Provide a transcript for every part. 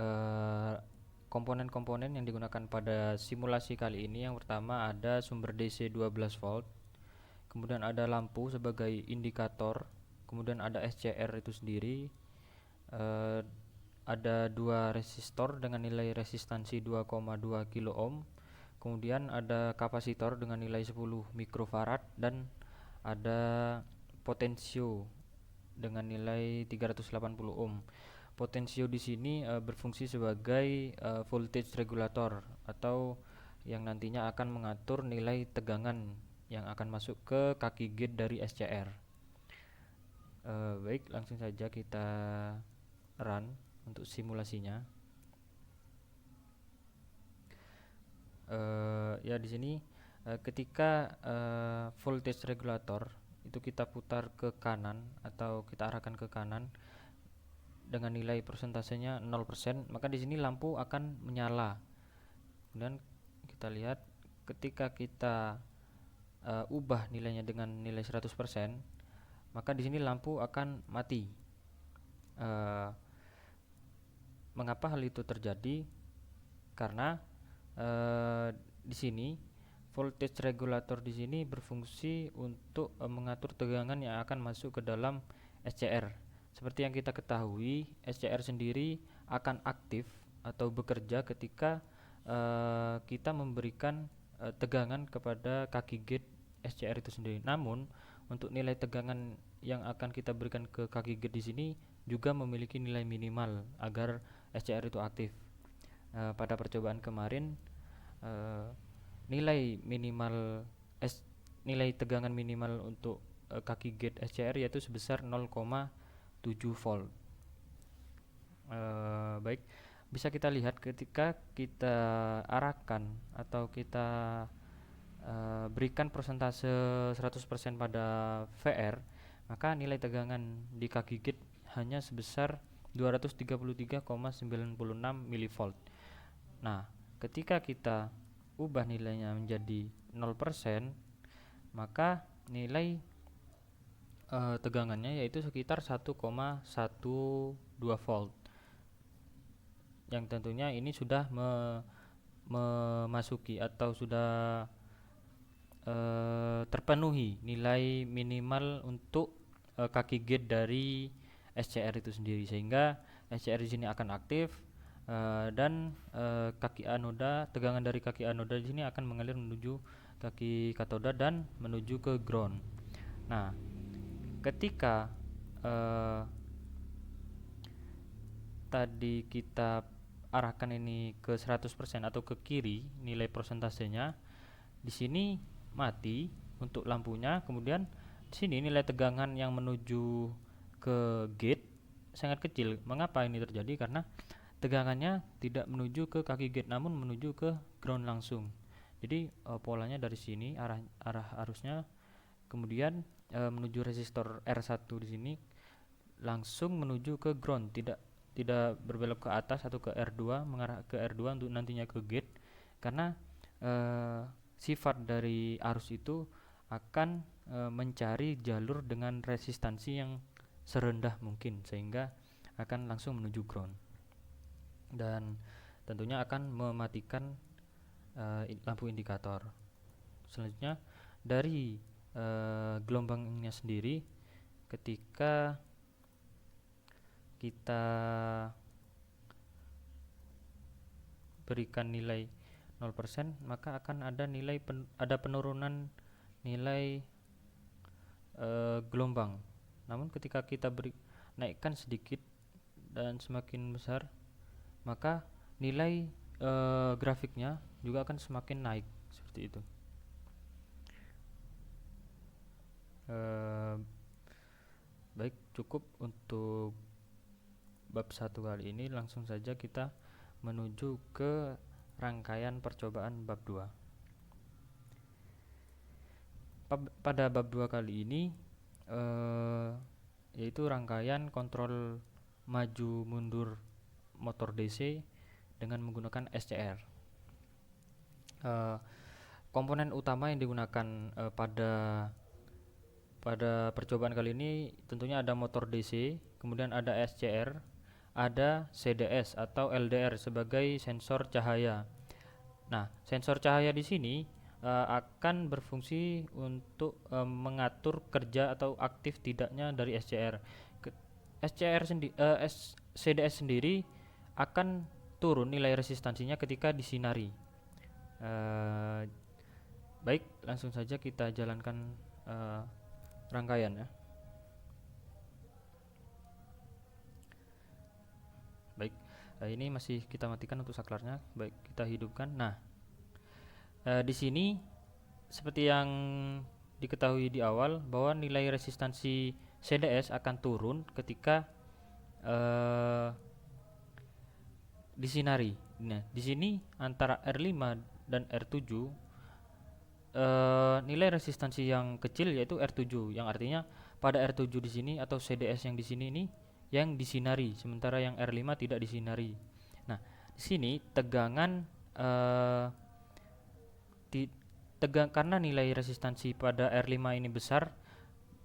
eh, komponen-komponen yang digunakan pada simulasi kali ini. Yang pertama ada sumber DC 12 volt, kemudian ada lampu sebagai indikator, kemudian ada SCR itu sendiri, eh, ada dua resistor dengan nilai resistansi 2,2 kilo ohm, kemudian ada kapasitor dengan nilai 10 mikrofarad, dan ada potensio dengan nilai 380 ohm. Potensio di sini berfungsi sebagai voltage regulator atau yang nantinya akan mengatur nilai tegangan yang akan masuk ke kaki gate dari SCR. Baik, langsung saja kita run untuk simulasinya. Ya di sini ketika voltage regulator itu kita putar ke kanan atau kita arahkan ke kanan dengan nilai persentasenya 0%, maka di sini lampu akan menyala. Kemudian kita lihat ketika kita ubah nilainya dengan nilai 100%, maka di sini lampu akan mati. Uh, Mengapa hal itu terjadi? Karena di sini voltage regulator di sini berfungsi untuk mengatur tegangan yang akan masuk ke dalam SCR. Seperti yang kita ketahui, SCR sendiri akan aktif atau bekerja ketika kita memberikan tegangan kepada kaki gate SCR itu sendiri. Namun, untuk nilai tegangan yang akan kita berikan ke kaki gate di sini juga memiliki nilai minimal agar SCR itu aktif. Pada percobaan kemarin, uh, nilai minimal nilai tegangan minimal untuk kaki gate SCR yaitu sebesar 0,7 volt. Baik, bisa kita lihat ketika kita arahkan atau kita berikan persentase 100% pada VR, maka nilai tegangan di kaki gate hanya sebesar 233,96 mV. Nah, ketika kita ubah nilainya menjadi 0%, maka nilai tegangannya yaitu sekitar 1,12 volt. Yang tentunya ini sudah memasuki atau sudah terpenuhi nilai minimal untuk kaki gate dari SCR itu sendiri, sehingga SCR di sini akan aktif dan kaki anoda, tegangan dari kaki anoda di sini akan mengalir menuju kaki katoda dan menuju ke ground. Nah, ketika tadi kita arahkan ini ke 100% atau ke kiri nilai persentasenya, di sini mati untuk lampunya. Kemudian di sini nilai tegangan yang menuju ke gate sangat kecil. Mengapa ini terjadi? Karena tegangannya tidak menuju ke kaki gate namun menuju ke ground langsung. Jadi polanya dari sini arah arusnya, kemudian menuju resistor R1 di sini langsung menuju ke ground, tidak tidak berbelok ke atas atau ke R2, mengarah ke R2 untuk nantinya ke gate, karena sifat dari arus itu akan mencari jalur dengan resistansi yang serendah mungkin sehingga akan langsung menuju ground dan tentunya akan mematikan lampu indikator. Selanjutnya dari gelombangnya sendiri, ketika kita berikan nilai 0%, maka akan ada ada penurunan nilai gelombang. Namun ketika kita naikkan sedikit dan semakin besar, maka nilai grafiknya juga akan semakin naik seperti itu. Baik, cukup untuk bab 1 kali ini. Langsung saja kita menuju ke rangkaian percobaan bab 2. Pada bab 2 kali ini yaitu rangkaian kontrol maju mundur motor DC dengan menggunakan SCR. Komponen utama yang digunakan pada percobaan kali ini tentunya ada motor DC, kemudian ada SCR, ada CDS atau LDR sebagai sensor cahaya. Nah, sensor cahaya di sini akan berfungsi untuk mengatur kerja atau aktif tidaknya dari SCR. CDS sendiri akan turun nilai resistansinya ketika disinari. Eh, Baik, langsung saja kita jalankan rangkaian ya. Baik, ini masih kita matikan untuk saklarnya. Baik, kita hidupkan. Nah, di sini seperti yang diketahui di awal bahwa nilai resistansi CDS akan turun ketika disinari. Nah, di sini antara R5 dan R7 nilai resistansi yang kecil yaitu R7, yang artinya pada R7 di sini atau CDS yang di sini ini yang disinari, sementara yang R5 tidak disinari. Nah, di sini tegangan karena nilai resistansi pada R5 ini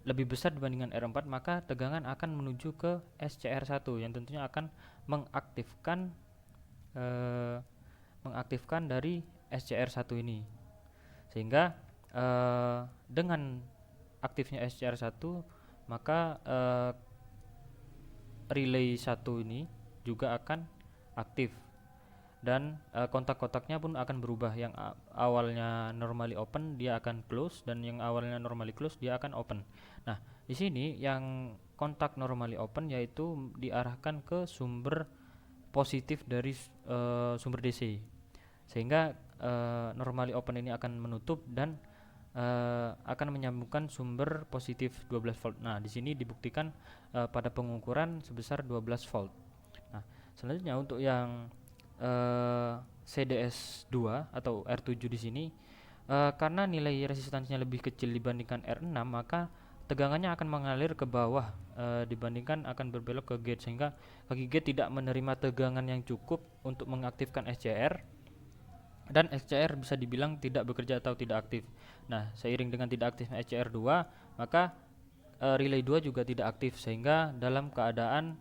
lebih besar dibandingkan R4, maka tegangan akan menuju ke SCR1 yang tentunya akan mengaktifkan dari SCR1 ini. Sehingga dengan aktifnya SCR1, maka relay 1 ini juga akan aktif, dan kontak-kontaknya pun akan berubah. Yang awalnya normally open dia akan close, dan yang awalnya normally close dia akan open. Nah, di sini yang kontak normally open yaitu diarahkan ke sumber positif dari sumber DC, sehingga normally open ini akan menutup dan akan menyambungkan sumber positif 12 volt. Nah, di sini dibuktikan pada pengukuran sebesar 12 volt. Nah, selanjutnya untuk yang CDS 2 atau R7 di sini, karena nilai resistansinya lebih kecil dibandingkan R6, maka tegangannya akan mengalir ke bawah dibandingkan akan berbelok ke gate, sehingga kaki gate tidak menerima tegangan yang cukup untuk mengaktifkan SCR, dan SCR bisa dibilang tidak bekerja atau tidak aktif. Nah, seiring dengan tidak aktifnya SCR2, maka relay 2 juga tidak aktif, sehingga dalam keadaan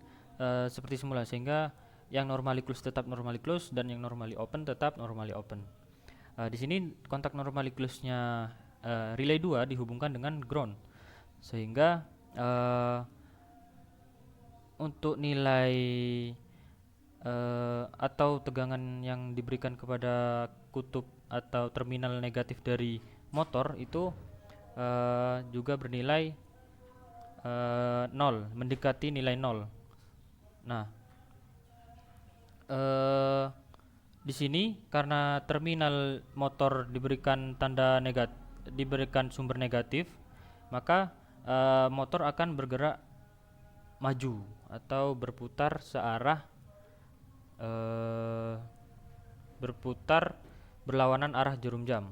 seperti semula, sehingga yang normally close tetap normally close dan yang normally open tetap normally open. Di sini kontak normally close-nya relay 2 dihubungkan dengan ground, sehingga untuk nilai atau tegangan yang diberikan kepada kutub atau terminal negatif dari motor itu juga bernilai 0, mendekati nilai 0. Nah, di sini karena terminal motor diberikan tanda negatif, diberikan sumber negatif, maka motor akan bergerak maju atau berputar searah, berputar berlawanan arah jarum jam.